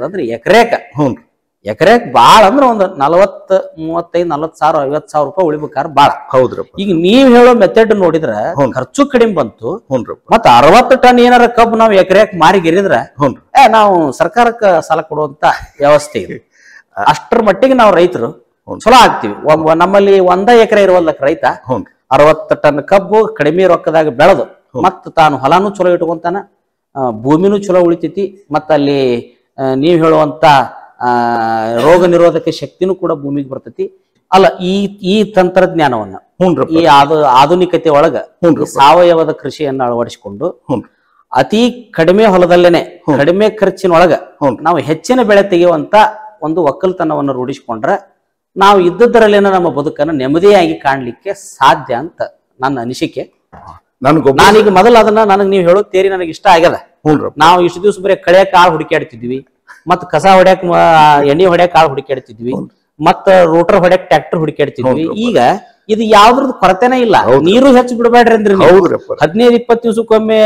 ಅಂದ್ರೆ ಎಕರೆಕ ಎಕರೆಕ್ ಬಾಳ ಅಂದ್ರೆ ಒಂದು 40, 35, 40 ಸಾವಿರ 50 ಸಾವಿರ ರೂಪಾಯಿ ಉಳಿಬೇಕಾದ್ರೆ ಬಾಳ. ಹೌದ್ರಪ್ಪ. ಈಗ ನೀವ್ ಹೇಳೋ ಮೆಥಡ್ ನೋಡಿದ್ರ ಖರ್ಚು ಕಡಿಮೆ ಬಂತು. ಮತ್ತ 60 ಟನ್ ಏನಾರ ಕಬ್ಬು ನಾವು ಎಕರೆಕ್ ಮಾರಿ ಗೆರಿದ್ರ ನಾವು ಸರ್ಕಾರಕ್ಕೆ ಸಾಲ ಕೊಡುವಂತ ವ್ಯವಸ್ಥೆ ಇದೆ. ಅಷ್ಟರ ಮಟ್ಟಿಗೆ ನಾವು ರೈತರು ಚಲೋ ಆಗ್ತಿವಿ. ನಮ್ಮಲ್ಲಿ 1 ಎಕರೆ ಇರುವಲ್ಲಕ್ ರೈತ 60 ಟನ್ ಕಬ್ಬು ಕಡಿಮೆ ರೊಕ್ಕದಾಗ ಬೆಳೆದು ಮತ್ತ ತಾನು ಹೊಲಾನು ಚಲೋ ಇಟ್ಕೊಂತಾನ, ಭೂಮಿನೂ ಚಲೋ ಉಳಿತೈತಿ, ಮತ್ತ ಅಲ್ಲಿ ನೀವ್ ಹೇಳುವಂತ ರೋಗ ನಿರೋಧಕ ಶಕ್ತಿನೂ ಕೂಡ ಭೂಮಿಗೆ ಬರ್ತೈತಿ. ಅಲ್ಲ ಈ ತಂತ್ರಜ್ಞಾನವನ್ನ ಈ ಆಧುನಿಕತೆ ಒಳಗ ಸಾವಯವದ ಕೃಷಿಯನ್ನ ಅಳವಡಿಸಿಕೊಂಡು ಅತಿ ಕಡಿಮೆ ಹೊಲದಲ್ಲೇನೆ ಕಡಿಮೆ ಖರ್ಚಿನೊಳಗ ನಾವು ಹೆಚ್ಚಿನ ಬೆಳೆ ತೆಗೆಯುವಂತ ಒಂದು ಒಕ್ಕಲ್ತನವನ್ನು ರೂಢಿಸಿಕೊಂಡ್ರೆ ನಾವು ಇದ್ದದರಲ್ಲೇನ ನಮ್ಮ ಬದುಕನ್ನು ನೆಮ್ಮದಿಯಾಗಿ ಕಾಣ್ಲಿಕ್ಕೆ ಸಾಧ್ಯ ಅಂತ ನನ್ನ ಅನಿಸಿಕೆ. ನಾನೀಗ ಮೊದಲು ಅದನ್ನ ನನಗೆ ನೀವು ಹೇಳೋ ತೇರಿ ನನಗೆ ಇಷ್ಟ ಆಗ್ಯದ. ನಾವು ಇಷ್ಟು ದಿವಸ ಬರೀ ಕಳೆಯ ಕಾಳು ಹುಡುಕಾಡ್ತಿದ್ವಿ, ಮತ್ ಕಸ ಹೊಡ್ಯಾಕ ಎಣ್ಣೆ ಹೊಡ್ಯಾಕ ಕಾಳು ಹುಡುಕಾಡ್ತಿದ್ವಿ, ಮತ್ತ ರೋಟರ್ ಹೊಡ್ಯಾಕ ಟ್ರ್ಯಾಕ್ಟರ್ ಹುಡುಕಾಡ್ತಿದ್ವಿ. ಈಗ ಇದು ಯಾವ್ದ್ರದ್ದು ಕೊರತೆನೇ ಇಲ್ಲ. ನೀರು ಹೆಚ್ಚು ಬಿಡಬೇಡ್ರಿ ಅಂದ್ರಿ, 15-20 ದಿವಸಕ್ಕೊಮ್ಮೆ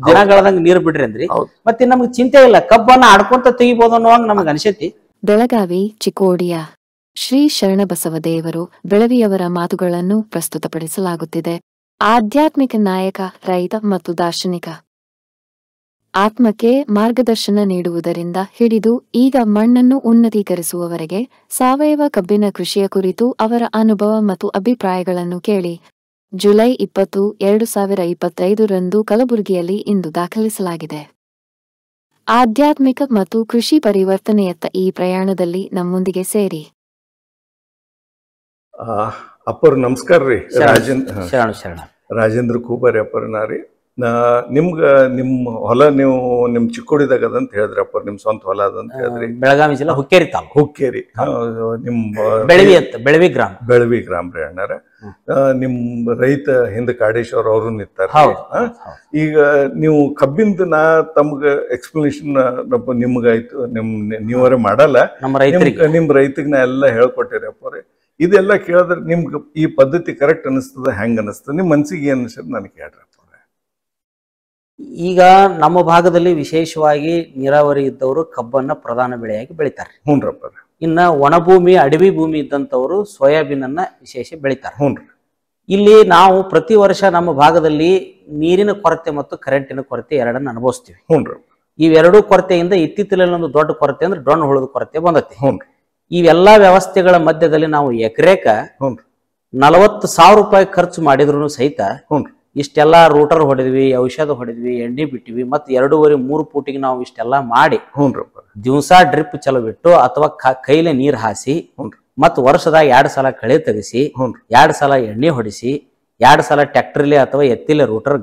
ದಿನಗಳದಂಗ ನೀರು ಬಿಡ್ರಿ ಅಂದ್ರಿ. ಮತ್ತೆ ನಮ್ಗೆ ಚಿಂತೆ ಇಲ್ಲ, ಕಬ್ಬನ್ನ ಆಡ್ಕೊಂತ ತೆಗಿಬಹುದು ಅನ್ನೋಂಗ ನಮಗ್ ಅನಿಸೈತಿ. ಬೆಳಗಾವಿ ಚಿಕ್ಕೋಡಿಯ ಶ್ರೀ ಶರಣಬಸವದೇವರು ಬೆಳವಿಯವರ ಮಾತುಗಳನ್ನು ಪ್ರಸ್ತುತಪಡಿಸಲಾಗುತ್ತಿದೆ. ಆಧ್ಯಾತ್ಮಿಕ ನಾಯಕ, ರೈತ ಮತ್ತು ದಾರ್ಶನಿಕ. ಆತ್ಮಕ್ಕೆ ಮಾರ್ಗದರ್ಶನ ನೀಡುವುದರಿಂದ ಹಿಡಿದು ಈಗ ಮಣ್ಣನ್ನು ಉನ್ನತೀಕರಿಸುವವರೆಗೆ ಸಾವಯವ ಕಬ್ಬಿನ ಕೃಷಿಯ ಕುರಿತು ಅವರ ಅನುಭವ ಮತ್ತು ಅಭಿಪ್ರಾಯಗಳನ್ನು ಕೇಳಿ. ಜುಲೈ 20, 2025 ಕಲಬುರಗಿಯಲ್ಲಿ ಇಂದು ದಾಖಲಿಸಲಾಗಿದೆ. ಆಧ್ಯಾತ್ಮಿಕ ಮತ್ತು ಕೃಷಿ ಪರಿವರ್ತನೆಯತ್ತ ಈ ಪ್ರಯಾಣದಲ್ಲಿ ನಮ್ಮೊಂದಿಗೆ ಸೇರಿ. ಅಪ್ಪರ್ ನಮಸ್ಕಾರ ರೀ. ಶರಣ ರಾಜೇಂದ್ರ ಕೂಬಾರಿ ಅಪ್ಪರ್ನಾರಿ. ನಿಮ್ಗ ನಿಮ್ಮ ಹೊಲ ನೀವು ನಿಮ್ ಚಿಕ್ಕೋಡಿದಾಗ ಅದಂತ ಹೇಳಿದ್ರಿ ಅಪ್ಪ, ನಿಮ್ ಸ್ವಂತ ಹೊಲ ಅದಂತ ಹೇಳಿದ್ರಿ. ಬೆಳಗಾವಿ ಜಿಲ್ಲಾ ಹುಕ್ಕೇರಿ ತಾಲೂಕು. ಹುಕ್ಕೇರಿ ನಿಮ್ ಬೆಳವಿ ಗ್ರಾಮ ರೀ ಅಣ್ಣಾರ. ನಿಮ್ ರೈತ ಹಿಂದ ಕಾಡೇಶ್ವರ ಅವರು ನಿಂತಾರ. ಈಗ ನೀವು ಕಬ್ಬಿಂದ ತಮ್ಗ ಎಕ್ಸ್ಪ್ಲನೇಷನ್ ನಿಮ್ಗಾಯ್ತು, ನೀವರೇ ಮಾಡಲ್ಲ, ನಿಮ್ ರೈತಿಗೆ ನಾ ಎಲ್ಲ ಹೇಳ್ಕೊಟ್ಟಿರಿ ಅಪ್ಪರೇ. ಇದೆಲ್ಲ ಕೇಳಿದ್ರೆ ನಿಮ್ಗೆ ಈ ಪದ್ಧತಿ ಕರೆಕ್ಟ್ ಅನಿಸ್ತದ, ಹೆಂಗ ಅನಿಸ್ತದ, ನಿಮ್ ಮನ್ಸಿಗೆ ಏನ್ ಅನ್ಸದ್ ನನಗೆ ಹೇಳ್ರಿ. ಈಗ ನಮ್ಮ ಭಾಗದಲ್ಲಿ ವಿಶೇಷವಾಗಿ ನೀರಾವರಿ ಇದ್ದವರು ಕಬ್ಬನ್ನ ಪ್ರಧಾನ ಬೆಳೆಯಾಗಿ ಬೆಳಿತಾರೆ. ಇನ್ನ ಒಣಭೂಮಿ ಅಡವಿ ಭೂಮಿ ಇದ್ದಂಥವರು ಸೋಯಾಬೀನ್ ಅನ್ನ ವಿಶೇಷ ಬೆಳಿತಾರೆ. ಇಲ್ಲಿ ನಾವು ಪ್ರತಿ ವರ್ಷ ನಮ್ಮ ಭಾಗದಲ್ಲಿ ನೀರಿನ ಕೊರತೆ ಮತ್ತು ಕರೆಂಟಿನ ಕೊರತೆ ಎರಡನ್ನ ಅನುಭವಿಸ್ತೀವಿ. ಇವೆರಡೂ ಕೊರತೆಯಿಂದ ಇತ್ತೀಚೆಗೆ ಒಂದು ದೊಡ್ಡ ಕೊರತೆ ಅಂದ್ರೆ ಡೊಣ್ಣ ಹುಳದ ಕೊರತೆ ಬಂದೈತಿ. ಇವೆಲ್ಲಾ ವ್ಯವಸ್ಥೆಗಳ ಮಧ್ಯದಲ್ಲಿ ನಾವು ಎಕರೆಕ 40,000 ರೂಪಾಯಿ ಖರ್ಚು ಮಾಡಿದ್ರು ಸಹಿತ ಇಷ್ಟೆಲ್ಲಾ ರೂಟರ್ ಹೊಡೆದ್ವಿ, ಔಷಧ ಹೊಡೆದ್ವಿ, ಎಣ್ಣೆ ಬಿಟ್ಟಿವಿ, ಮತ್ 2.5-3 ಫೂಟಿಗೆ ನಾವು ಇಷ್ಟೆಲ್ಲಾ ಮಾಡಿ ದಿವಸ ಡ್ರಿಪ್ ಚಲೋ ಬಿಟ್ಟು ಅಥವಾ ಕೈಲೆ ನೀರ್ ಹಾಸಿ ಮತ್ ವರ್ಷದಾಗ 2 ಸಲ ಕಳೆ ತೆಗಿಸಿ, 2 ಸಲ ಎಣ್ಣೆ ಹೊಡಿಸಿ, 2 ಸಲ ಟ್ರ್ಯಾಕ್ಟರ್ಲಿ ಅಥವಾ ಎತ್ತಿಲೆ ರೂಟರ್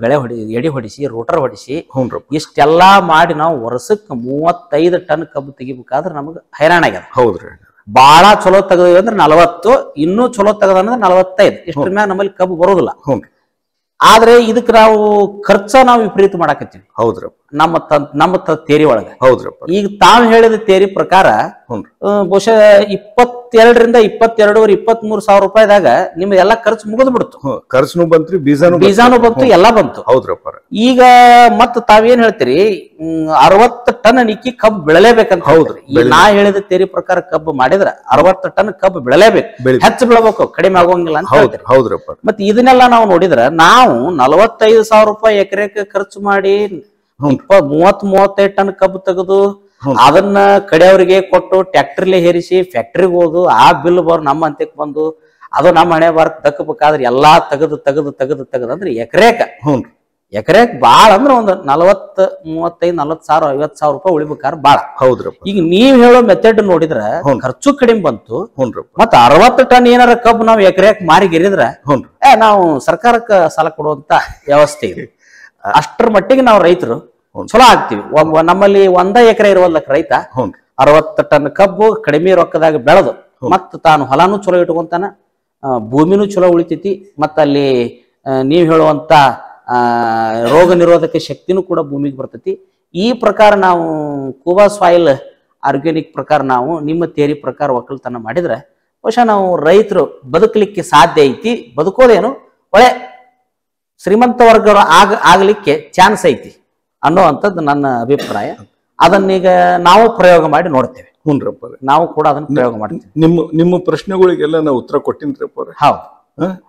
ಎಡಿ ಹೊಡಿಸಿ, ರೂಟರ್ ಹೊಡಿಸಿ, ಇಷ್ಟೆಲ್ಲಾ ಮಾಡಿ ನಾವು ವರ್ಷಕ್ಕೆ 35 ಟನ್ ಕಬ್ಬು ತೆಗಿಬೇಕಾದ್ರೆ ನಮಗ್ ಹೈರಾಣ ಆಗ್ಯದ. ಹೌದ್ರಿ. ಬಾಳ ಚಲೋ ತೆಗದ್ವಿ ಅಂದ್ರೆ 40, ಇನ್ನೂ ಚಲೋ ತೆಗದಂದ್ರೆ 45. ಇಷ್ಟ್ರ ಮ್ಯಾಗ ನಮ್ಮಲ್ಲಿ ಕಬ್ಬು ಬರೋದಿಲ್ಲ. ಆದ್ರೆ ಇದಕ್ ನಾವು ಖರ್ಚ ನಾವು ವಿಪರೀತ ಮಾಡಾಕತ್ತೀವಿ. ಹೌದ್ರಪ್ಪ. ನಮ್ಮ ತೇರಿ ಒಳಗ. ಹೌದ್ರಪ್ಪ. ಈಗ ತಾವ್ ಹೇಳಿದ ತೇರಿ ಪ್ರಕಾರ ಬಹುಶಃ 22 23 ಸಾವಿರ ರೂಪಾಯಿದಾಗ ನಿಮ್ ಎಲ್ಲಾ ಖರ್ಚು ಮುಗಿದ್ ಬಿಡ್ತು. ಖರ್ಚು ಬಂತ್ರಿ, ಬೀಜಾನು ಬಂತು, ಎಲ್ಲಾ ಬಂತು. ಹೌದ್ರಪ್ಪ. ಈಗ ಮತ್ ತಾವೇನ್ ಹೇಳ್ತೀರಿ, 60 ಟನ್ ನಿಕ್ಕಿ ಕಬ್ಬು ಬೆಳಲೇಬೇಕಂತ. ಹೌದ್ರಿ. ನಾ ಹೇಳಿದ ತೇರಿ ಪ್ರಕಾರ ಕಬ್ಬು ಮಾಡಿದ್ರ 60 ಟನ್ ಕಬ್ಬು ಬೆಳಲೇಬೇಕು, ಹೆಚ್ಚು ಬೆಳಬೇಕು, ಕಡಿಮೆ ಆಗೋಂಗಿಲ್ಲ ಅಂತ ಹೇಳ್ತೀರಿ. ಹೌದ್ರಪ್ಪ. ಮತ್ ಇದನ್ನೆಲ್ಲ ನಾವು ನೋಡಿದ್ರ ನಾವು 45,000 ರೂಪಾಯಿ ಎಕರೆಗೆ ಖರ್ಚು ಮಾಡಿ 30-35 ಟನ್ ಕಬ್ಬು ತೆಗೆದು ಅದನ್ನ ಕಡೆಯವ್ರಿಗೆ ಕೊಟ್ಟು ಟ್ರ್ಯಾಕ್ಟರ್ಲಿ ಹೇರಿಸಿ ಫ್ಯಾಕ್ಟ್ರಿಗೆ ಹೋದು ಆ ಬಿಲ್ ನಮ್ಮ ಅಂತ್ಯಕ್ಕೆ ಬಂದು ಅದು ನಮ್ಮ ಹಣೆ ಬಾರಕ್ ದಕ್ಕಬೇಕಾದ್ರೆ ಎಲ್ಲಾ ತೆಗದು ಅಂದ್ರೆ ಎಕರೆಕ್ ಬಾಳ ಅಂದ್ರೆ ಒಂದು 35-40 ಸಾವಿರ 50 ಸಾವಿರ ರೂಪಾಯಿ ಉಳಿಬೇಕಾದ್ರೆ ಬಾಳ. ಹೌದ್ರಪ್ಪ. ಈಗ ನೀವ್ ಹೇಳೋ ಮೆಥಡ್ ನೋಡಿದ್ರ ಖರ್ಚು ಕಡಿಮೆ ಬಂತು. ಮತ್ತ 60 ಟನ್ ಏನಾರ ಕಬ್ಬು ನಾವು ಎಕರೆಕ್ ಮಾರಿ ಗೆರಿದ್ರ ನಾವು ಸರ್ಕಾರಕ್ಕೆ ಸಾಲ ಕೊಡುವಂತ ವ್ಯವಸ್ಥೆ ಇದೆ. ಅಷ್ಟರ ಮಟ್ಟಿಗೆ ನಾವು ರೈತರು ಚಲೋ ಆಗ್ತಿವಿ. ನಮ್ಮಲ್ಲಿ 1 ಎಕರೆ ಇರುವಲ್ಲಕ್ ರೈತ 60 ಟನ್ ಕಬ್ಬು ಕಡಿಮೆ ರೊಕ್ಕದಾಗ ಬೆಳೆದು ಮತ್ತ ತಾನು ಹೊಲಾನು ಚಲೋ ಇಟ್ಕೊಂತಾನ, ಭೂಮಿನೂ ಚಲೋ ಉಳಿತೈತಿ, ಮತ್ತ ಅಲ್ಲಿ ನೀವ್ ಹೇಳುವಂತ ರೋಗ ನಿರೋಧಕ ಶಕ್ತಿನೂ ಕೂಡ ಭೂಮಿಗೆ ಬರ್ತೈತಿ. ಈ ಪ್ರಕಾರ ನಾವು ಕೂಬಾ ಸಾಯಿಲ್ ಆರ್ಗ್ಯಾನಿಕ್ ಪ್ರಕಾರ ನಾವು ನಿಮ್ಮ ತೇರಿ ಪ್ರಕಾರ ಒಕ್ಕಲ್ತನ ಮಾಡಿದ್ರೆ ಬಹುಶಃ ನಾವು ರೈತರು ಬದುಕಲಿಕ್ಕೆ ಸಾಧ್ಯ ಐತಿ. ಬದುಕೋದೇನು ಒಳ್ಳೆ ಶ್ರೀಮಂತ ವರ್ಗ ಆಗ್ಲಿಕ್ಕೆ ಚಾನ್ಸ್ ಐತಿ ಅನ್ನುವಂಥದ್ದು ನನ್ನ ಅಭಿಪ್ರಾಯ. ಅದನ್ನೀಗ ನಾವು ಪ್ರಯೋಗ ಮಾಡಿ ನೋಡ್ತೇವೆ. ಹುನ್ರಪ್ಪ, ನಾವು ಕೂಡ ಅದನ್ನ ಪ್ರಯೋಗ ಮಾಡ್ತೀವಿ. ನಿಮ್ಮ ಪ್ರಶ್ನೆಗಳಿಗೆಲ್ಲ ನಾವು ಉತ್ತರ ಕೊಟ್ಟಿನ್ರಪ್ಪ. ಹೌದು,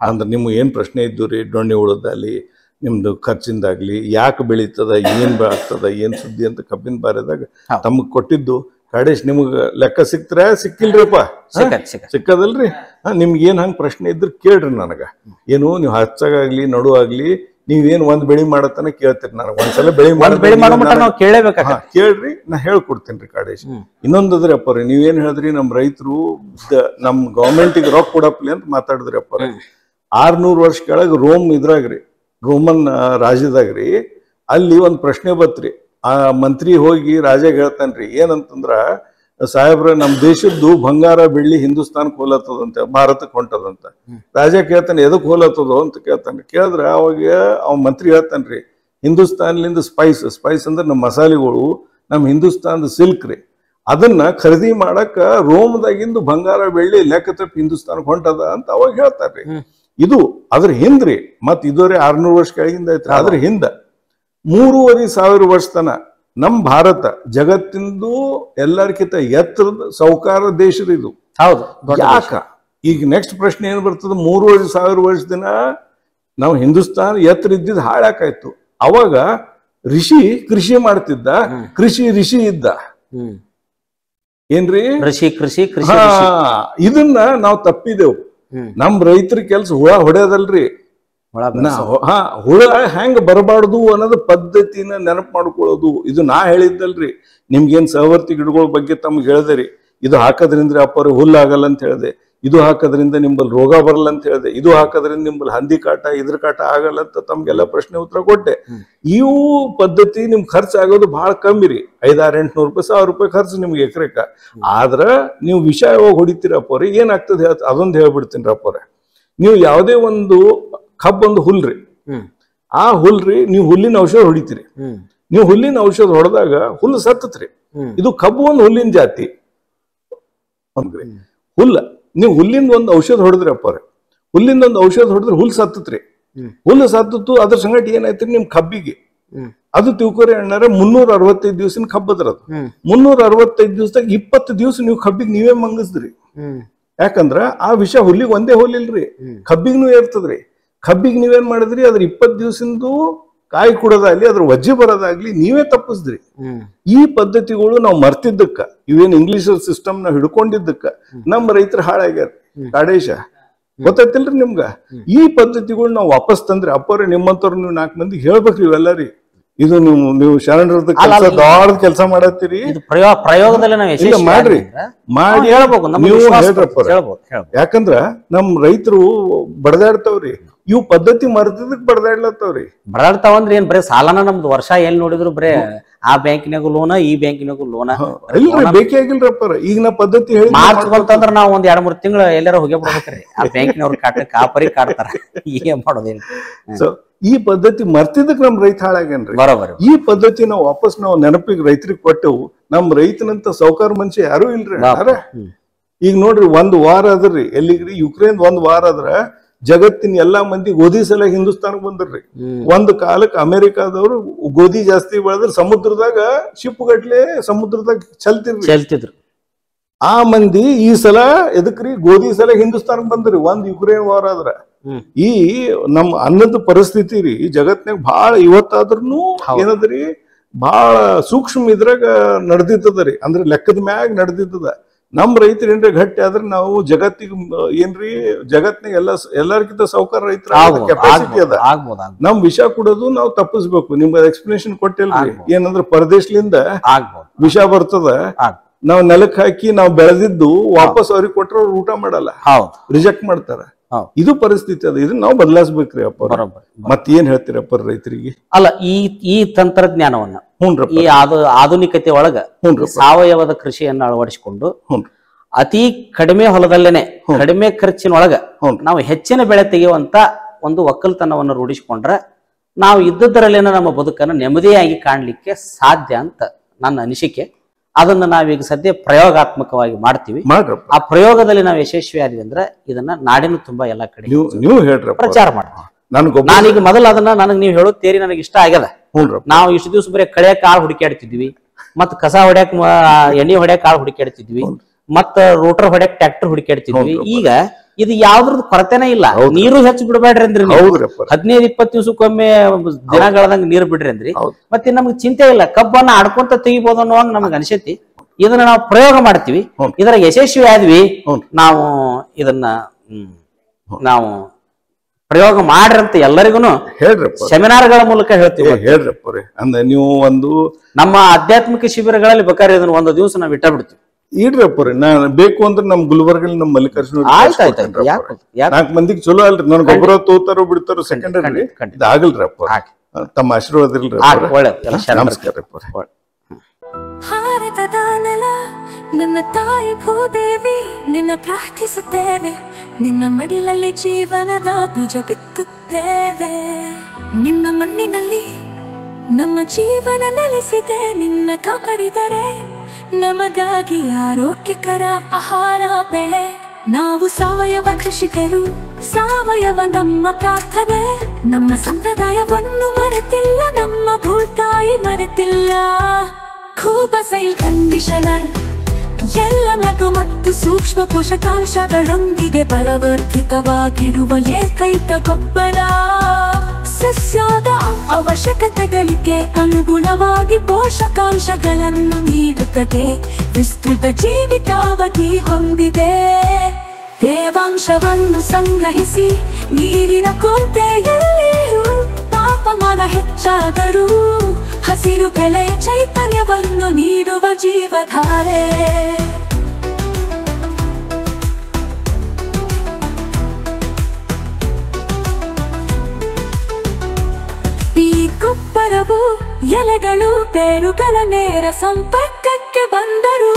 ಅಂದ್ರೆ ನಿಮ್ಮ ಏನ್ ಪ್ರಶ್ನೆ ಇದ್ದು ರೀ, ಡೊಣ್ಣೆ ಉಳದಲ್ಲಿ ನಿಮ್ದು ಖರ್ಚಿಂದಾಗ್ಲಿ, ಯಾಕೆ ಬೆಳೀತದ, ಏನ್ ಆಗ್ತದ, ಏನ್ ಸುದ್ದಿ ಅಂತ ಕಬ್ಬಿನ ಬಾರಿದಾಗ ತಮಗ್ ಕೊಟ್ಟಿದ್ದು ಕಾಡೇಶ್ ನಿಮಗ ಲೆಕ್ಕ ಸಿಕ್ತರ ಸಿಕ್ಕಿಲ್ರಿಪ್ಪ? ಸಿಕ್ಕದಲ್ರಿ. ನಿಮ್ಗೆ ಏನ್ ಹಂಗ ಪ್ರಶ್ನೆ ಇದ್ರ ಕೇಳ್ರಿ ನನಗ. ಏನು ನೀವು ಹಚ್ಚಾಗ್ಲಿ ನಡುವಾಗ್ಲಿ ನೀವೇನ್ ಒಂದ್ ಬೆಳಿ ಮಾಡತನ ಕೇಳ್ತೀರಿ ನನಗ. ಒಂದ್ಸಲ ಬೆಳಿ ಕೇಳ್ರಿ, ನಾ ಹೇಳ್ಕೊಡ್ತೇನ್ರಿ ಕಾಡೇಶ್. ಇನ್ನೊಂದದ್ರಿ ಅಪ್ಪರಿ, ನೀವೇನ್ ಹೇಳಿದ್ರಿ ನಮ್ ರೈತರು ನಮ್ ಗವರ್ಮೆಂಟಿಗೆ ರೊಕ್ಕ ಕೊಡಪ್ಲಿ ಅಂತ ಮಾತಾಡಿದ್ರಿ ಅಪ್ಪರಿ. 600 ವರ್ಷ ಕೆಳಗ ಇದ್ರಾಗ್ರಿ, ರೋಮನ್ ರಾಜ್ಯದಾಗ್ರಿ, ಅಲ್ಲಿ ಒಂದ್ ಪ್ರಶ್ನೆ ಬತ್ರಿ. ಆ ಮಂತ್ರಿ ಹೋಗಿ ರಾಜಾಗ ಹೇಳ್ತಾನ್ರಿ, ಏನಂತಂದ್ರ ಸಾಹೇಬ್ರ ನಮ್ ದೇಶದ್ದು ಬಂಗಾರ ಬೆಳ್ಳಿ ಹಿಂದೂಸ್ತಾನಕ್ ಹೋಲತ್ತದಂತೆ, ಭಾರತಕ್ಕೆ ಹೊಂಟದಂತ. ರಾಜ ಕೇಳ್ತಾನೆ ಎದಕ್ ಹೋಲತ್ತದೋ ಅಂತ ಕೇಳ್ತಾನೆ. ಕೇಳಿದ್ರ ಅವಾಗ ಅವ್ ಮಂತ್ರಿ ಹೇಳ್ತಾನ್ರಿ, ಹಿಂದೂಸ್ತಾನ್ಲಿಂದ ಸ್ಪೈಸ್ ಅಂದ್ರೆ ನಮ್ಮ ಮಸಾಲೆಗಳು, ನಮ್ ಹಿಂದೂಸ್ತಾನದ ಸಿಲ್ಕ್ ರೀ, ಅದನ್ನ ಖರೀದಿ ಮಾಡಕ್ಕ ರೋಮದಾಗಿಂದು ಬಂಗಾರ ಬೆಳ್ಳಿ ಲೆಕ್ಕ ತಪ್ಪಿ ಹಿಂದೂಸ್ತಾನಕ್ ಹೊಂಟದ ಅಂತ ಅವಾಗ ಹೇಳ್ತಾರ್ರಿ. ಇದು ಅದ್ರ ಹಿಂದ್ರಿ, ಮತ್ ಇದುವರೆ 600 ವರ್ಷ ಕೆಳಗಿಂದ ಐತ್ರಿ. ಅದ್ರ ಹಿಂದ 3500 ವರ್ಷ ತನ ನಮ್ ಭಾರತ ಜಗತ್ತಿಂದು ಎಲ್ಲರಿಗಿಂತ ಎತ್ತರದ ಸೌಕಾರ ದೇಶ ಇದು. ಹೌದು. ಯಾಕ ಈಗ ನೆಕ್ಸ್ಟ್ ಪ್ರಶ್ನೆ ಏನ್ ಬರ್ತದ, 3500 ವರ್ಷ ದಿನ ನಾವು ಹಿಂದೂಸ್ತಾನ ಎತ್ತರ ಇದ್ದಿದ್ ಹಾಳಾಕಾಯ್ತು. ಅವಾಗ ಋಷಿ ಕೃಷಿ ಮಾಡ್ತಿದ್ದ, ಋಷಿ ಇದ್ದ. ಏನ್ರಿ ಕೃಷಿ ಇದನ್ನ ನಾವು ತಪ್ಪಿದೆವು. ನಮ್ ರೈತರ ಕೆಲ್ಸ ಹುಳ ಹೊಡೆಯೋದಲ್ರಿ, ಹುಳ ಹೆಂಗ್ ಬರಬಾರ್ದು ಅನ್ನೋದು ಪದ್ಧತಿನ ನೆನಪು ಮಾಡ್ಕೊಳ್ಳೋದು. ಇದು ನಾ ಹೇಳಿದ್ದಲ್ರಿ. ನಿಮ್ಗೇನ್ ಸಹವರ್ತಿ ಗಿಡಗಳ ಬಗ್ಗೆ ತಮ್ಗೆ ಹೇಳ್ದೆ, ಇದು ಹಾಕೋದ್ರಿಂದ ಅಪ್ಪರು ಹುಲ್ಲಾಗಲ್ಲ ಅಂತ ಹೇಳಿದೆ, ಇದು ಹಾಕೋದ್ರಿಂದ ನಿಂಬಲ್ಲಿ ರೋಗ ಬರಲ್ಲ ಅಂತ ಹೇಳಿದೆ, ಇದು ಹಾಕೋದ್ರಿಂದ ನಿಂಬಲ್ಲಿ ಹಂದಿ ಕಾಟ ಇದ್ರ ಕಾಟ ಆಗಲ್ಲ ಅಂತ ತಮ್ಗೆಲ್ಲ ಪ್ರಶ್ನೆ ಉತ್ತರ ಕೊಟ್ಟೆ. ಇವು ಪದ್ಧತಿ ನಿಮ್ ಖರ್ಚು ಆಗೋದು ಬಹಳ ಕಮ್ಮಿ ರೀ, 500-800 ರೂಪಾಯಿ 1000 ರೂಪಾಯಿ ಖರ್ಚು ನಿಮ್ಗೆ ಎಕರೆಕ. ಆದ್ರ ನೀವು ವಿಷ ಯಾವಾಗ ಹೊಡಿತೀರಪ್ಪವ್ರೆ, ಏನಾಗ್ತದೆ ಅದೊಂದು ಹೇಳ್ಬಿಡ್ತೀನಿ ಅಪ್ಪವ್ರೆ. ನೀವು ಯಾವುದೇ ಒಂದು ಕಬ್ಬೊಂದು ಹುಲ್ರಿ, ಆ ಹುಲ್ರಿ ನೀವು ಹುಲ್ಲಿನ ಔಷಧ ಹೊಡಿತೀರಿ. ನೀವು ಹುಲ್ಲಿನ ಔಷಧ ಹೊಡೆದಾಗ ಹುಲ್ಲು ಸತ್ತತ್ರಿ. ಇದು ಕಬ್ಬು ಒಂದು ಹುಲ್ಲಿನ ಜಾತಿ. ಹುಲ್ಲ ನೀವು ಹುಲ್ಲಿಂದ ಒಂದು ಔಷಧ ಹೊಡೆದ್ರಿ ಅಪ್ಪವ್ರೆ, ಹುಲ್ಲಿಂದ ಒಂದು ಔಷಧ ಹೊಡೆದ್ರೆ ಹುಲ್ಲು ಸತ್ತತ್ರಿ. ಹುಲ್ಲು ಸತ್ತತ್ತು, ಅದ್ರ ಸಂಗತಿ ಏನಾಯ್ತ್ರಿ ನಿಮ್ ಕಬ್ಬಿಗೆ ಅದು ತಿಳ್ಕೊರಿ ಅಣ್ಣಾರ 365 ದಿವಸಿನ ಕಬ್ಬದ್ರದು. 365 ದಿವಸದಾಗ 20 ದಿವಸ ನೀವು ಕಬ್ಬಿಗೆ ನೀವೇ ಮಂಗಿಸ್ದ್ರಿ. ಯಾಕಂದ್ರ ಆ ವಿಷ ಹುಲ್ಲಿಗೆ ಒಂದೇ ಹೋಲಿಲ್ರಿ, ಕಬ್ಬಿಗ್ನು ಇರ್ತದ್ರಿ. ಕಬ್ಬಿಗೆ ನೀವೇನ್ ಮಾಡಿದ್ರಿ, ಅದ್ರ 20 ದಿವಸದ್ದು ಕಾಯಿ ಕುಡೋದಾಗ್ಲಿ ಅದ್ರ ವಜ್ಜೆ ಬರೋದಾಗ್ಲಿ ನೀವೇ ತಪ್ಪಿಸ್ದ್ರಿ. ಈ ಪದ್ಧತಿಗಳು ನಾವು ಮರ್ತಿದ್ದಕ್ಕ, ಇವೇನ್ ಇಂಗ್ಲಿಷ್ ಸಿಸ್ಟಮ್ ನಾವ್ ಹಿಡ್ಕೊಂಡಿದ್ದಕ್ಕ ನಮ್ಮ ರೈತರು ಹಾಳಾಗ್ಯಾರ. ಕಾಡೇಶ ಗೊತ್ತಾಯ್ತಿಲ್ರಿ ನಿಮ್ಗ? ಈ ಪದ್ಧತಿಗಳು ನಾವು ವಾಪಸ್ ತಂದ್ರಿ ಅಪ್ಪರೇ, ನಿಮ್ಮಂತವ್ರು ನೀವು 4 ಮಂದಿಗೆ ಹೇಳ್ಬೇಕ್ರಿ ಇವೆಲ್ಲ ರೀ. ಇದು ನೀವು ಶರಣರದ ಕೆಲಸ ದೊಡ್ಡ ಕೆಲಸ ಮಾಡತ್ತೀರಿ. ಪ್ರಯೋಗದಲ್ಲಿ ಮಾಡ್ರಿ, ಮಾಡಿ ನೀವು ಹೇಳ್ರಪ್ಪ. ಯಾಕಂದ್ರ ನಮ್ ರೈತರು ಬಡದಾಡ್ತಾವ್ರಿ, ಇವು ಪದ್ಧತಿ ಮರ್ತಿದಕ್ ಬಡದಾಡ್ಲತ್ತವ್ರಿ. ಬಡದಾಡ್ತಾವಂದ್ರೆ ಏನ್ ಬರೀ ಸಾಲನ ನಮ್ದು ವರ್ಷ ಎಲ್ಲಿ ನೋಡಿದ್ರು ಬರೇ ಆ ಬ್ಯಾಂಕಿನಾಗು ಲೋನ, ಈ ಬ್ಯಾಂಕಿನಾಗು ಲೋನ. ಇಲ್ರಿ ಬೇಕೇ ಆಗಿಲ್ರಪ್ಪ. ಈಗ ನಾ ಪದ್ಧತಿ ಹೇಳಿ ಮಾರ್ಚ್ ಬಂತಂದ್ರ ನಾವ್ ಒಂದ್ 2-3 ತಿಂಗಳು ಎಲ್ಲಾರ ಹೋಗಿ ಬಿಡ್ಬೇಕ್ರಿ, ಆ ಬ್ಯಾಂಕಿನವ್ರು ಕಾಟಕ್ಕೆ ಆ ಪರಿ ಕಾಡ್ತಾರ. ಏನ್ ಮಾಡೋದೇನು? ಸೊ ಈ ಪದ್ಧತಿ ಮರ್ತಿದ್ದಕ್ ನಮ್ ರೈತ ಹಾಳಾಗೇನ್ರಿ. ಬರೋಬರ್. ಈ ಪದ್ಧತಿ ನಾವು ವಾಪಸ್ ನಾವು ನೆನಪಿಗೆ ರೈತರಿಗೆ ಕೊಟ್ಟೆವು. ನಮ್ ರೈತನಂತ ಸೌಕಾರ ಮನುಷ್ಯ ಯಾರು ಇಲ್ರಿ. ಈಗ ನೋಡ್ರಿ, 1 ವಾರ ಅದ್ರಿ ಎಲ್ಲಿಗ್ರಿ, ಯುಕ್ರೇನ್ 1 ವಾರ ಆದ್ರ ಜಗತ್ತಿನ ಎಲ್ಲಾ ಮಂದಿ ಗೋಧಿ ಸಲ ಹಿಂದೂಸ್ತಾನಕ್ ಬಂದ್ರಿ. ಒಂದ್ ಕಾಲಕ್ಕೆ ಅಮೆರಿಕಾದವ್ರು ಗೋಧಿ ಜಾಸ್ತಿ ಬೆಳೆದ್ರೆ ಸಮುದ್ರದಾಗ ಶಿಪ್ ಗಟ್ಲೆ ಸಮುದ್ರದಾಗ ಚಲ್ತಿದ್ರು. ಆ ಮಂದಿ ಈ ಸಲ ಎದಕ್ರಿ ಗೋಧಿ ಸಲ ಹಿಂದೂಸ್ತಾನಕ್ ಬಂದ್ರಿ 1 ಯುಕ್ರೇನ್ ವಾರ ಆದ್ರ. ಈ ನಮ್ ಅನ್ನದ ಪರಿಸ್ಥಿತಿ ರೀ ಜಗತ್ನಾಗ ಬಹಳ ಇವತ್ತಾದ್ರೂ ಏನದ್ರಿ ಬಹಳ ಸೂಕ್ಷ್ಮ ಇದ್ರಾಗ ನಡೆದಿತ್ತದ್ರಿ. ಅಂದ್ರೆ ಲೆಕ್ಕದ ಮ್ಯಾಗ ನಡೆದಿತ್ತದ. ನಮ್ ರೈತರು ಏನ್ರಿ ಗಟ್ಟಿ ಆದ್ರೆ ನಾವು ಜಗತ್ತಿಗೆ ಏನ್ರಿ ಜಗತ್ನಾಗ ಎಲ್ಲರಿಗಿಂತ ಸೌಕಾರ ರೈತರ ಕೆಪಾಸಿಟಿ ಅದ. ನಮ್ ವಿಷ ಕುಡೋದು ನಾವು ತಪ್ಪಿಸ್ಬೇಕು. ನಿಮ್ಗೆ ಎಕ್ಸ್ಪ್ಲನೇಷನ್ ಕೊಟ್ಟಿಲ್ರಿ, ಏನಂದ್ರೆ ಪರದೇಶಲಿಂದ ವಿಷ ಬರ್ತದ, ನಾವ್ ನೆಲಕ್ ಹಾಕಿ ನಾವ್ ಬೆಳೆದಿದ್ದು ವಾಪಸ್ ಅವ್ರಿಗೆ ಕೊಟ್ರ ಅವ್ರು ಊಟ ಮಾಡಲ್ಲ, ರಿಜೆಕ್ಟ್ ಮಾಡ್ತಾರ. ಇದು ಪರಿಸ್ಥಿತಿ ಅದ. ಇದನ್ನ ನಾವು ಬದಲಾಯಿಸ್ಬೇಕ್ರಿ ಅಪ್ಪ. ಮತ್ ಏನ್ ಹೇಳ್ತೀರಪ್ಪ ರೈತರಿಗೆ? ಅಲ್ಲ, ಈ ತಂತ್ರಜ್ಞಾನವನ್ನ ಈ ಆಧುನಿಕತೆ ಒಳಗ ಸಾವಯವದ ಕೃಷಿಯನ್ನ ಅಳವಡಿಸಿಕೊಂಡು ಅತಿ ಕಡಿಮೆ ಹೊಲದಲ್ಲೇನೆ ಕಡಿಮೆ ಖರ್ಚಿನೊಳಗ ನಾವು ಹೆಚ್ಚಿನ ಬೆಳೆ ತೆಗೆಯುವಂತ ಒಂದು ಒಕ್ಕಲ್ತನವನ್ನು ರೂಢಿಸಿಕೊಂಡ್ರೆ ನಾವು ಇದ್ದದರಲ್ಲೇನ ನಮ್ಮ ಬದುಕನ್ನು ನೆಮ್ಮದಿಯಾಗಿ ಕಾಣ್ಲಿಕ್ಕೆ ಸಾಧ್ಯ ಅಂತ ನನ್ನ ಅನಿಸಿಕೆ. ಅದನ್ನ ನಾವೀಗ ಸದ್ಯ ಪ್ರಯೋಗಾತ್ಮಕವಾಗಿ ಮಾಡ್ತೀವಿ. ಆ ಪ್ರಯೋಗದಲ್ಲಿ ನಾವು ಯಶಸ್ವಿ ಆದ್ವಿ ಅಂದ್ರೆ ಇದನ್ನ ನಾಡಿನ ತುಂಬಾ ಎಲ್ಲಾ ಕಡೆ ಪ್ರಚಾರ ಮಾಡ್ತೀವಿ. ನಾನೀಗ ಮೊದಲು ಅದನ್ನ ನನಗೆ ನೀವು ಹೇಳೋದು ತೇರಿ ನನಗೆ ಇಷ್ಟ ಆಗ್ಯದ. ನಾವು ಇಷ್ಟು ದಿವಸ ಬರೀ ಕಳೆ ಕಾಳು ಹುಡುಕಾಡ್ತಿದ್ವಿ, ಮತ್ ಕಸ ಹೊಡ್ಯಾಕ್ ಎಣ್ಣೆ ಹೊಡ್ಯಾಕ್ ಆಳ್ ಹುಡುಕಾಡ್ತಿದ್ವಿ, ಮತ್ತ ರೋಟರ್ ಹೊಡ್ಯಾಕ್ ಟ್ರ್ಯಾಕ್ಟರ್ ಹುಡುಕಾಡ್ತಿದ್ವಿ. ಈಗ ಇದು ಯಾವ್ದ್ರದ್ದು ಕೊರತೆನೇ ಇಲ್ಲ. ನೀರು ಹೆಚ್ಚು ಬಿಡಬೇಡ್ರಿ ಅಂದ್ರಿ, 15-20 ದಿವ್ಸಕ್ಕೊಮ್ಮೆ ದಿನಗಳದಂಗ ನೀರ್ ಬಿಡ್ರಿ ಅಂದ್ರಿ. ಮತ್ತೆ ನಮ್ಗೆ ಚಿಂತೆ ಇಲ್ಲ, ಕಬ್ಬನ್ನ ಆಡ್ಕೊಂತ ತೆಗಿಬಹುದು ಅನ್ನೋ ನಮಗ್ ಅನ್ಸೈತಿ. ಇದನ್ನ ನಾವು ಪ್ರಯೋಗ ಮಾಡ್ತೀವಿ, ಇದರ ಯಶಸ್ವಿ ಆದ್ವಿ. ನಾವು ಇದನ್ನ ನಾವು ಪ್ರಯೋಗ ಮಾಡ್ರಿ ಅಂತ ಎಲ್ಲರಿಗೂ ಹೇಳ್ರಪ್ಪ, ಸೆಮಿನಾರ್ಗಳ ಮೂಲಕ ಹೇಳ್ತೀವಿ. ಹೇಳ್ರಪ್ಪ ರೀ. ಅಂದ್ರೆ ನೀವು ಒಂದು ನಮ್ಮ ಆಧ್ಯಾತ್ಮಿಕ ಶಿಬಿರಗಳಲ್ಲಿ ಬೇಕಾದ್ರೆ ಇದನ್ನ ಒಂದು ದಿವಸ ನಾವು ಇಟ್ಟ ಬಿಡ್ತೀವಿ. ಇಡ್ರಪ್ಪ ರೀ. ನಾನ್ ಬೇಕು ಅಂದ್ರೆ ನಮ್ ಗುಲ್ಬರ್ಗಲ್ಲಿ ನಮ್ಮ ಮಲ್ಲಿಕಾರ್ಜುನ 4 ಮಂದಿಗೆ ಚಲೋ ಅಲ್ರಿ. ನನ್ ಗೊಬ್ಬರ ತೋತಾರೋ ಬಿಡ್ತಾರೋ ಸೆಕೆಂಡರಿ, ಇದು ಆಗಲ್ರಪ್ಪ. ತಮ್ಮ ಆಶೀರ್ವಾದ ಇಲ್ರಿ. ನಮಸ್ಕಾರ. ಭಾರತದ ನೆಲ ನನ್ನ ತಾಯಿ ಭೂದೇವಿ, ನಿನ್ನ ಪ್ರಾರ್ಥಿಸುತ್ತೇವೆ. ನಿನ್ನ ಮಡಿಲಲ್ಲಿ ಜೀವನದ ಬೀಜ ಬಿತ್ತುತ್ತೇವೆ. ನಿನ್ನ ಮಣ್ಣಿನಲ್ಲಿ ನಮ್ಮ ಜೀವನ ನೆಲೆಸಿದೆ. ನಿನ್ನ ಕಾಪಾಡಿದರೆ ನಮಗಾಗಿ ಆರೋಗ್ಯಕರ ಆಹಾರ ಬೆಳೆ. ನಾವು ಸಾವಯವ ಕೃಷಿಕರು, ಸಾವಯವ ನಮ್ಮ ಪ್ರಾರ್ಥನೆ. ನಮ್ಮ ಸಂಪ್ರದಾಯವನ್ನು ಮರೆತಿಲ್ಲ, ನಮ್ಮ ಭೂತಾಯಿ ಮರೆತಿಲ್ಲ. ಕೂಬಸೈಲ್ ಕಂಡೀಷನರ್ ಎಲ್ಲ ಮಗು ಮತ್ತು ಸೂಕ್ಷ್ಮ ಪೋಷಕಾಂಶಗಳೊಂದಿಗೆ ಬಲವರ್ಧಿತವಾಗಿರುವ ಏಕೈಕ ಗೊಬ್ಬರ. ಸಸ್ಯದ ಅವಶ್ಯಕತೆಗಳಿಗೆ ಅನುಗುಣವಾಗಿ ಪೋಷಕಾಂಶಗಳನ್ನು ನೀಡುತ್ತದೆ. ವಿಸ್ತೃತ ಜೀವಿತಾವಧಿ ಹೊಂದಿದೆ. ತೇವಾಂಶವನ್ನು ಸಂಗ್ರಹಿಸಿ ನೀರಿನ ಕೊರತೆಯಲ್ಲಿಯೂ ತಾಪಮಾನ ಹೆಚ್ಚಾದರೂ ಹಸಿರು ಬೆಳೆಯ ಚೈತನ್ಯವನ್ನು ನೀಡುವ ಜೀವಧಾರೆ. ಈ ಗೊಬ್ಬರವು ಎಲೆಗಳು ಬೇರುಗಳ ನೇರ ಸಂಪರ್ಕಕ್ಕೆ ಬಂದರೂ,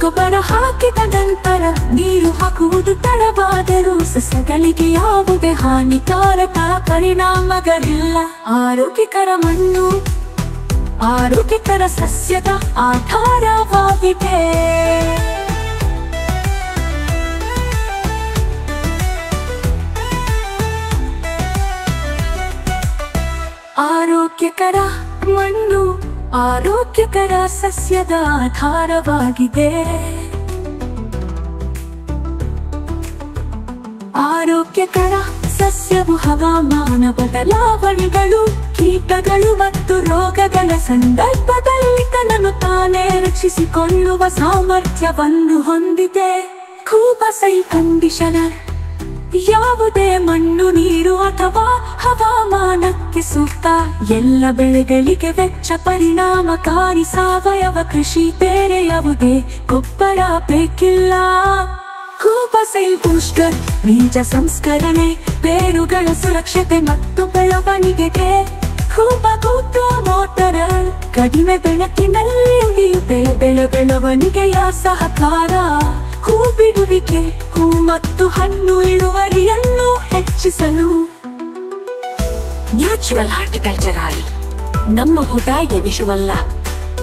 ಗೊಬ್ಬರ ಹಾಕಿದ ನಂತರ ನೀರು ಹಾಕುವುದು ತಡವಾದರೂ ಸಸ್ಯಗಳಿಗೆ ಯಾವುದೇ ಹಾನಿಕಾರಕ ಪರಿಣಾಮಗಳಿಲ್ಲ. ಆರೋಗ್ಯಕರ ಮಣ್ಣು ಆರೋಗ್ಯಕರ ಸಸ್ಯದ ಆಧಾರವಾಗಿದೆ. ಆರೋಗ್ಯಕರ ಮಣ್ಣು ಆರೋಗ್ಯಕರ ಸಸ್ಯದ ಆಧಾರವಾಗಿದೆ. ಆರೋಗ್ಯಕರ ಸಸ್ಯವು ಹವಾಮಾನ ಬದಲಾವಣೆಗಳು, ಕೀಟಗಳು ಮತ್ತು ರೋಗಗಳ ಸಂದರ್ಭದಲ್ಲಿ ತನ್ನನ್ನು ತಾನೇ ರಕ್ಷಿಸಿಕೊಳ್ಳುವ ಸಾಮರ್ಥ್ಯವನ್ನು ಹೊಂದಿದೆ. ಕೂಬಸೈಲ್ ಕಂಡೀಷನರ್ ಯಾವುದೇ ಮಣ್ಣು, ನೀರು ಅಥವಾ ಹವಾಮಾನಕ್ಕೆ ಸೂಕ್ತ. ಎಲ್ಲ ಬೆಳೆಗಳಿಗೆ ವೆಚ್ಚ ಪರಿಣಾಮಕಾರಿ ಸಾವಯವ ಕೃಷಿ. ಬೇರೆ ಯಾವುದೇ ಗೊಬ್ಬರ ಬೇಕಿಲ್ಲ. ಕೂಬಸೈಲ್ ಬೂಸ್ಟರ್ ಬೀಜ ಸಂಸ್ಕರಣೆ, ಬೇರುಗಳ ಸುರಕ್ಷತೆ ಮತ್ತು ಬೆಳವಣಿಗೆಗೆ. ಕೂಬಗೂಟು ಮೋಟರ್ ಕಡಿಮೆ ಬೆಳಕಿನಲ್ಲಿ ಉಳಿಯುತ್ತೆ. ಬೆಳವಣಿಗೆಯ ಸಹಕಾರ. ಹೂ ಬಿಡುವಿಕೆ, ಹೂ ಮತ್ತು ಹಣ್ಣು ಇಳುವರಿಯನ್ನು ಹೆಚ್ಚಿಸಲು. ನ್ಯಾಚುರಲ್ ಹಾರ್ಟಿಕಲ್ಚರ್ ಆಯಿಲ್ ನಮ್ಮ ಭೂತಾಯಿಗೆ ವಿಷವಲ್ಲ.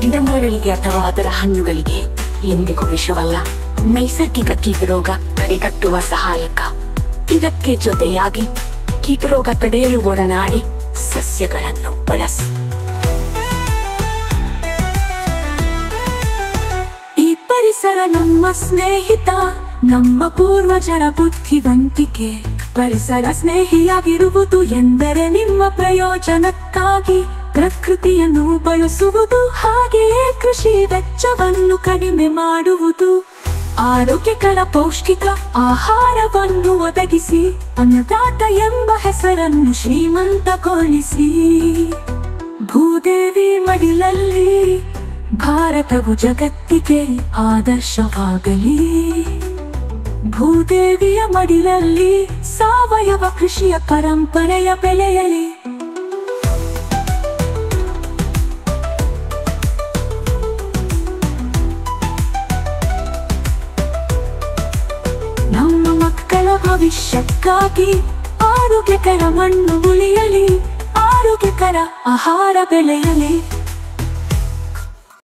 ಗಿಡಮರಗಳಿಗೆ ಅಥವಾ ಅದರ ಹಣ್ಣುಗಳಿಗೆ ಎಂದಿಗೂ ವಿಷವಲ್ಲ. ನೈಸರ್ಗಿಕ ಕೀಟರೋಗ ತಡೆಗಟ್ಟುವ ಸಹಾಯಕ. ಇದಕ್ಕೆ ಜೊತೆಯಾಗಿ ಕೀಟರೋಗ ತಡೆಯಲು ಒಡನಾಡಿ ಸಸ್ಯಗಳನ್ನು ಬಳಸಿ. ಈ ಪರಿಸರ ನಮ್ಮ ಸ್ನೇಹಿತ, ನಮ್ಮ ಪೂರ್ವಜರ ಬುದ್ಧಿವಂತಿಕೆ. ಪರಿಸರ ಸ್ನೇಹಿಯಾಗಿರುವುದು ಎಂದರೆ ನಿಮ್ಮ ಪ್ರಯೋಜನಕ್ಕಾಗಿ ಪ್ರಕೃತಿಯನ್ನು ಬಳಸುವುದು, ಹಾಗೆಯೇ ಕೃಷಿ ವೆಚ್ಚವನ್ನು ಕಡಿಮೆ ಮಾಡುವುದು. ಆರೋಗ್ಯಕರ ಪೌಷ್ಟಿಕ ಆಹಾರವನ್ನು ಒದಗಿಸಿ ಅನ್ನದಾತ ಎಂಬ ಹೆಸರನ್ನು ಶ್ರೀಮಂತಗೊಳಿಸಿ. ಭೂದೇವಿ ಮಡಿಲಲ್ಲಿ ಭಾರತವು ಜಗತ್ತಿಗೆ ಆದರ್ಶವಾಗಲಿ. ಭೂದೇವಿಯ ಮಡಿಲಲ್ಲಿ ಸಾವಯವ ಕೃಷಿಯ ಪರಂಪರೆಯ ಬೆಳೆಯಲಿ. ನಮ್ಮ ಮಕ್ಕಳ ಭವಿಷ್ಯಕ್ಕಾಗಿ ಆರೋಗ್ಯಕರ ಮಣ್ಣು ಉಳಿಯಲಿ, ಆರೋಗ್ಯಕರ ಆಹಾರ ಬೆಳೆಯಲಿ.